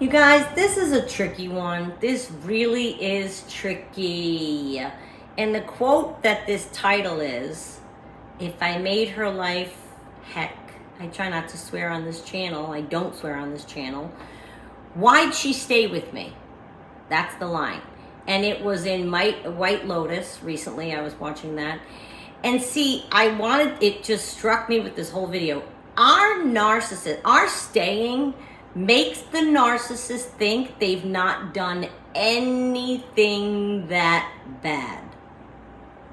You guys, this is a tricky one. This really is tricky. And the quote that this title is, if I made her life heck, I try not to swear on this channel. I don't swear on this channel. Why'd she stay with me? That's the line. And it was in White Lotus recently. I was watching that. And see, it just struck me with this whole video. Our narcissist, our staying makes the narcissist think they've not done anything that bad.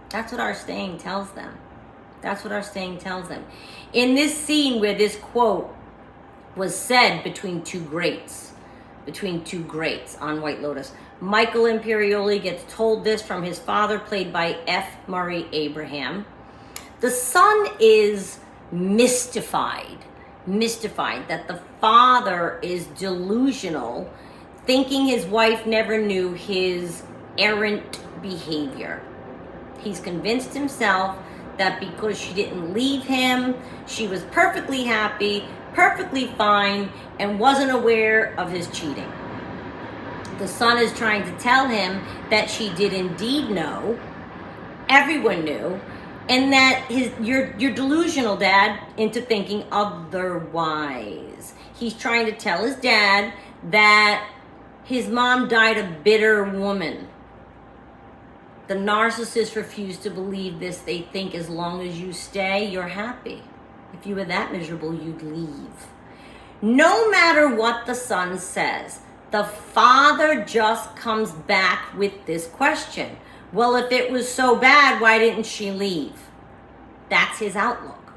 That's what our staying tells them. That's what our staying tells them. In this scene where this quote was said between two greats on White Lotus, Michael Imperioli gets told this from his father, played by F. Murray Abraham. The son is mystified that the father is delusional, thinking his wife never knew his errant behavior. He's convinced himself that because she didn't leave him, she was perfectly happy, perfectly fine, and wasn't aware of his cheating. The son is trying to tell him that she did indeed know, everyone knew, and that you're delusional, Dad, into thinking otherwise. He's trying to tell his dad that his mom died a bitter woman. The narcissists refuse to believe this. They think as long as you stay, you're happy. If you were that miserable, you'd leave. No matter what the son says, the father just comes back with this question. Well, if it was so bad, why didn't she leave? That's his outlook.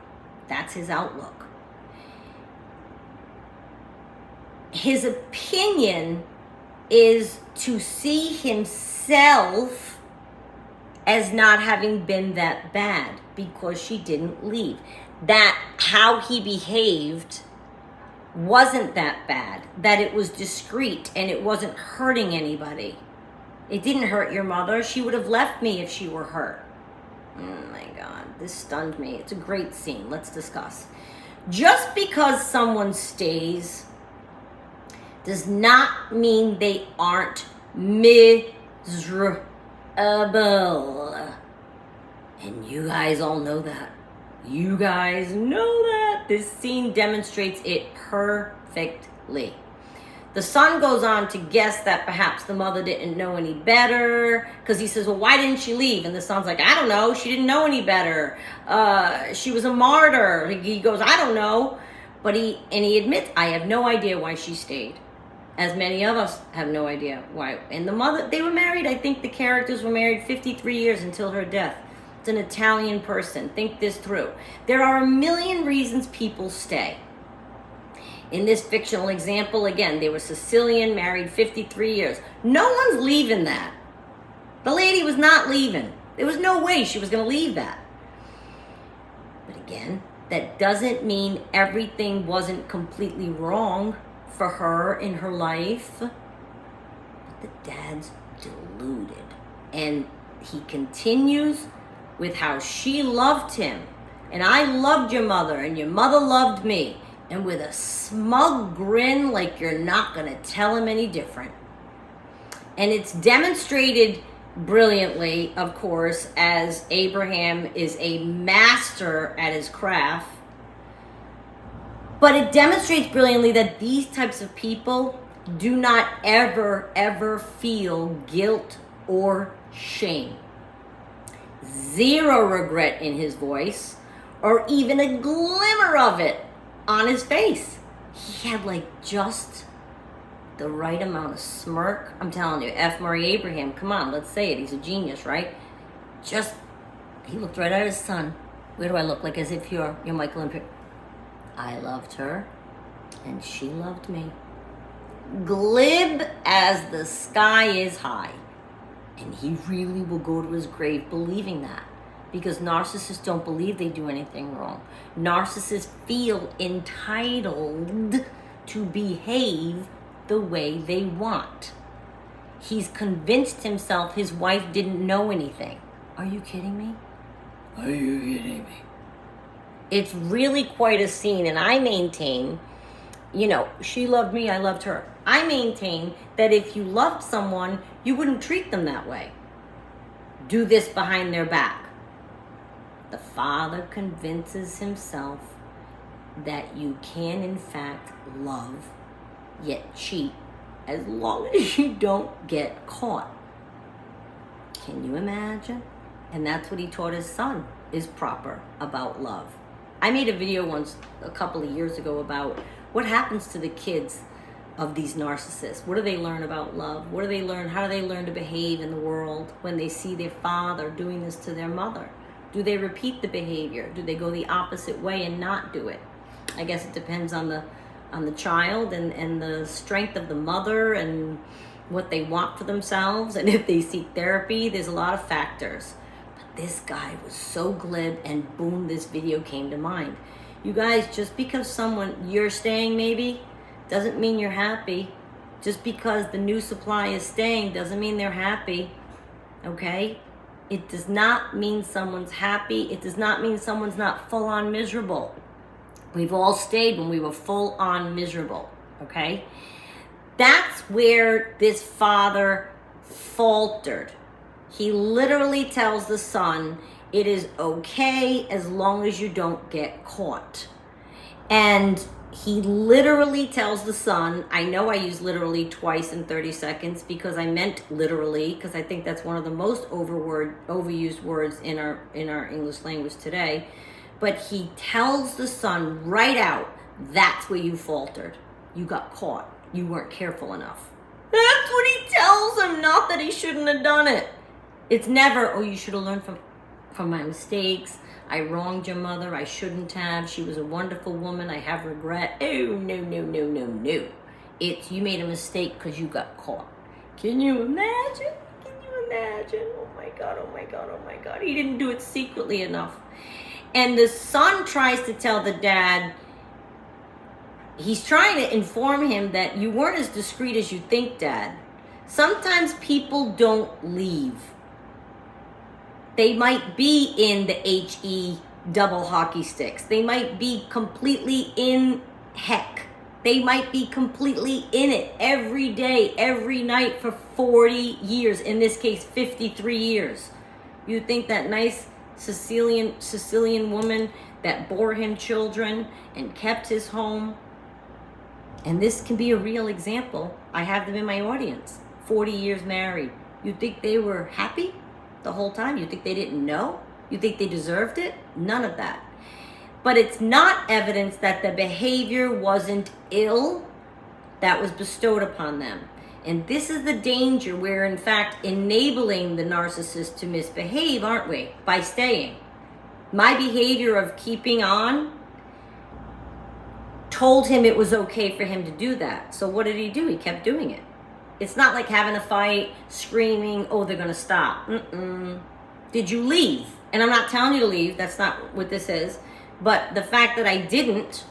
That's his outlook. His opinion is to see himself as not having been that bad because she didn't leave. That how he behaved wasn't that bad, that it was discreet and it wasn't hurting anybody. It didn't hurt your mother. She would have left me if she were hurt. Oh my God, this stunned me. It's a great scene. Let's discuss. Just because someone stays does not mean they aren't miserable. And you guys all know that. You guys know that. This scene demonstrates it perfectly. The son goes on to guess that perhaps the mother didn't know any better, because he says, well, why didn't she leave? And the son's like, I don't know. She didn't know any better. She was a martyr. He goes, I don't know. But he admits, I have no idea why she stayed. As many of us have no idea why. And the mother, they were married. I think the characters were married 53 years until her death. It's an Italian person. Think this through. There are a million reasons people stay. In this fictional example, again, they were Sicilian, married 53 years. No one's leaving that. The lady was not leaving. There was no way she was going to leave that. But again, that doesn't mean everything wasn't completely wrong for her in her life. But the dad's deluded. And he continues with how she loved him. And I loved your mother, and your mother loved me. And with a smug grin like you're not going to tell him any different. And it's demonstrated brilliantly, of course, as Abraham is a master at his craft. But it demonstrates brilliantly that these types of people do not ever feel guilt or shame. Zero regret in his voice, or even a glimmer of it on his face. He had like just the right amount of smirk. I'm telling you, F. Murray Abraham, come on, let's say it. He's a genius, right? He looked right at his son. Where do I look? Like as if you're Michael Imperioli. I loved her, and she loved me. Glib as the sky is high. And he really will go to his grave believing that. Because narcissists don't believe they do anything wrong. Narcissists feel entitled to behave the way they want. He's convinced himself his wife didn't know anything. Are you kidding me? Are you kidding me? It's really quite a scene, and I maintain, she loved me, I loved her. I I maintain that if you loved someone, you wouldn't treat them that way. Do this behind their back. The father convinces himself that you can in fact love, yet cheat, as long as you don't get caught. Can you imagine? And that's what he taught his son is proper about love. I made a video once a couple of years ago about what happens to the kids of these narcissists. What do they learn about love? What do they learn? How do they learn to behave in the world when they see their father doing this to their mother? Do they repeat the behavior? Do they go the opposite way and not do it? I guess it depends on the child and the strength of the mother and what they want for themselves, and if they seek therapy. There's a lot of factors. But this guy was so glib, and boom, this video came to mind. You guys, just because you're staying maybe, doesn't mean you're happy. Just because the new supply is staying doesn't mean they're happy, okay? It does not mean someone's happy. It does not mean someone's not full-on miserable. We've all stayed when we were full-on miserable, okay? That's where this father faltered. He literally tells the son, it is okay as long as you don't get caught. And he literally tells the son, I know I use literally twice in 30 seconds because I meant literally, because I think that's one of the most overused words in our English language today. But he tells the son right out, that's where you faltered. You got caught. You weren't careful enough. That's what he tells him, not that he shouldn't have done it. It's never, oh, you should have learned from my mistakes. I wronged your mother. I shouldn't have. She was a wonderful woman. I have regret. Oh, no, no, no, no, no. It's you made a mistake because you got caught. Can you imagine? Can you imagine? Oh my God, oh my God, oh my God. He didn't do it secretly enough. And the son tries to tell the dad, he's trying to inform him that you weren't as discreet as you think, Dad. Sometimes people don't leave. They might be in the HE double hockey sticks. They might be completely in heck. They might be completely in it every day, every night for 40 years. In this case, 53 years. You think that nice Sicilian woman that bore him children and kept his home. And this can be a real example. I have them in my audience. 40 years married. You think they were happy the whole time? You think they didn't know? You think they deserved it? None of that. But it's not evidence that the behavior wasn't ill that was bestowed upon them. And this is the danger. We're in fact enabling the narcissist to misbehave, aren't we? By staying. My behavior of keeping on told him it was okay for him to do that. So what did he do? He kept doing it. It's not like having a fight, screaming, oh, they're going to stop. Did you leave? And I'm not telling you to leave. That's not what this is. But the fact that I didn't,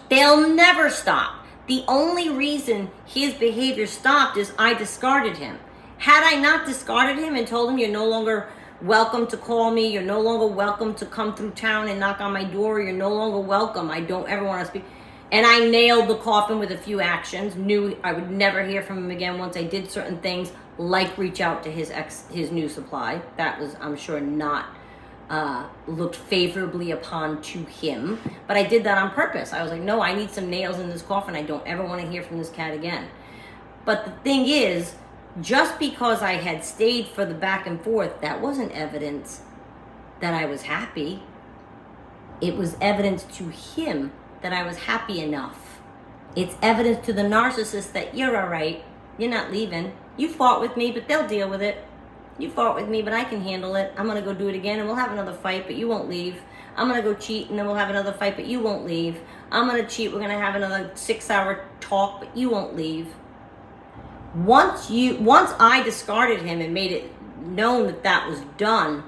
they'll never stop. The only reason his behavior stopped is I discarded him. Had I not discarded him and told him you're no longer welcome to call me, you're no longer welcome to come through town and knock on my door, you're no longer welcome, I don't ever want to speak. And I nailed the coffin with a few actions, knew I would never hear from him again once I did certain things, like reach out to his new supply. That was, I'm sure, not looked favorably upon to him. But I did that on purpose. I was like, no, I need some nails in this coffin. I don't ever want to hear from this cat again. But the thing is, just because I had stayed for the back and forth, that wasn't evidence that I was happy. It was evidence to him that I was happy enough. It's evidence to the narcissist that you're all right. You're not leaving. You fought with me, but they'll deal with it. You fought with me, but I can handle it. I'm going to go do it again, and we'll have another fight, but you won't leave. I'm going to go cheat, and then we'll have another fight, but you won't leave. I'm going to cheat. We're going to have another 6-hour talk, but you won't leave. Once I discarded him and made it known that that was done,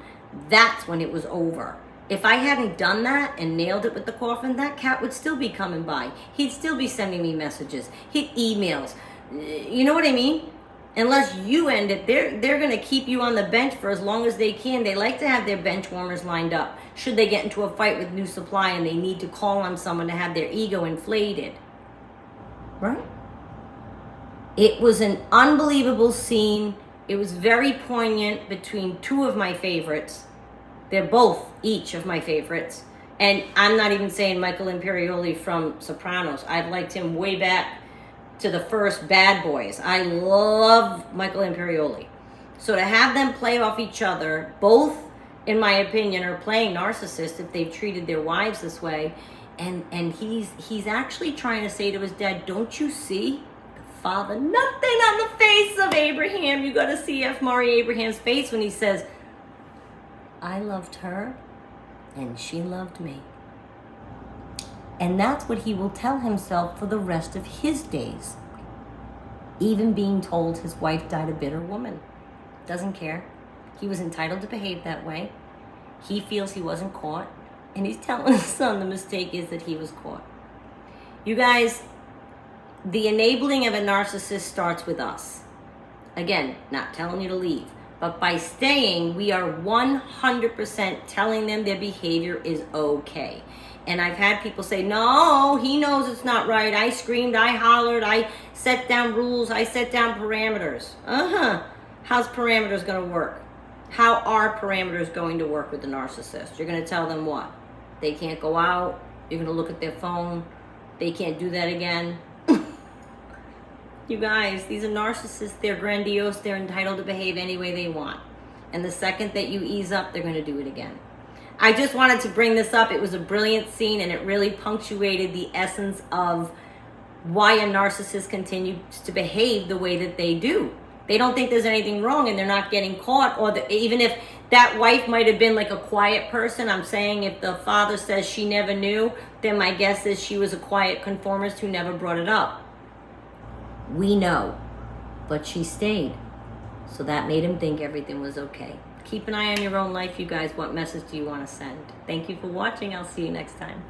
that's when it was over. If I hadn't done that and nailed it with the coffin, that cat would still be coming by. He'd still be sending me messages, hit emails. You know what I mean? Unless you end it, they're going to keep you on the bench for as long as they can. They like to have their bench warmers lined up. Should they get into a fight with new supply and they need to call on someone to have their ego inflated. Right? It was an unbelievable scene. It was very poignant between two of my favorites. They're both each of my favorites. And I'm not even saying Michael Imperioli from Sopranos. I've liked him way back to the first Bad Boys. I love Michael Imperioli. So to have them play off each other, both, in my opinion, are playing narcissists if they've treated their wives this way. And he's actually trying to say to his dad, don't you see? The father, nothing on the face of Abraham. You got to see F. Murray Abraham's face when he says, I loved her and she loved me. And that's what he will tell himself for the rest of his days. Even being told his wife died a bitter woman. Doesn't care. He was entitled to behave that way. He feels he wasn't caught. And he's telling his son the mistake is that he was caught. You guys, the enabling of a narcissist starts with us. Again, not telling you to leave. But by staying, we are 100% telling them their behavior is okay. And I've had people say, no, he knows it's not right. I screamed, I hollered, I set down rules, I set down parameters. How's parameters going to work? How are parameters going to work with the narcissist? You're going to tell them what? They can't go out. You're going to look at their phone. They can't do that again. You guys, these are narcissists. They're grandiose. They're entitled to behave any way they want. And the second that you ease up, they're going to do it again. I just wanted to bring this up. It was a brilliant scene, and it really punctuated the essence of why a narcissist continues to behave the way that they do. They don't think there's anything wrong, and they're not getting caught. Or even if that wife might have been like a quiet person, I'm saying if the father says she never knew, then my guess is she was a quiet conformist who never brought it up. We know, but she stayed. So that made him think everything was okay. Keep an eye on your own life, you guys. What message do you want to send? Thank you for watching. I'll see you next time.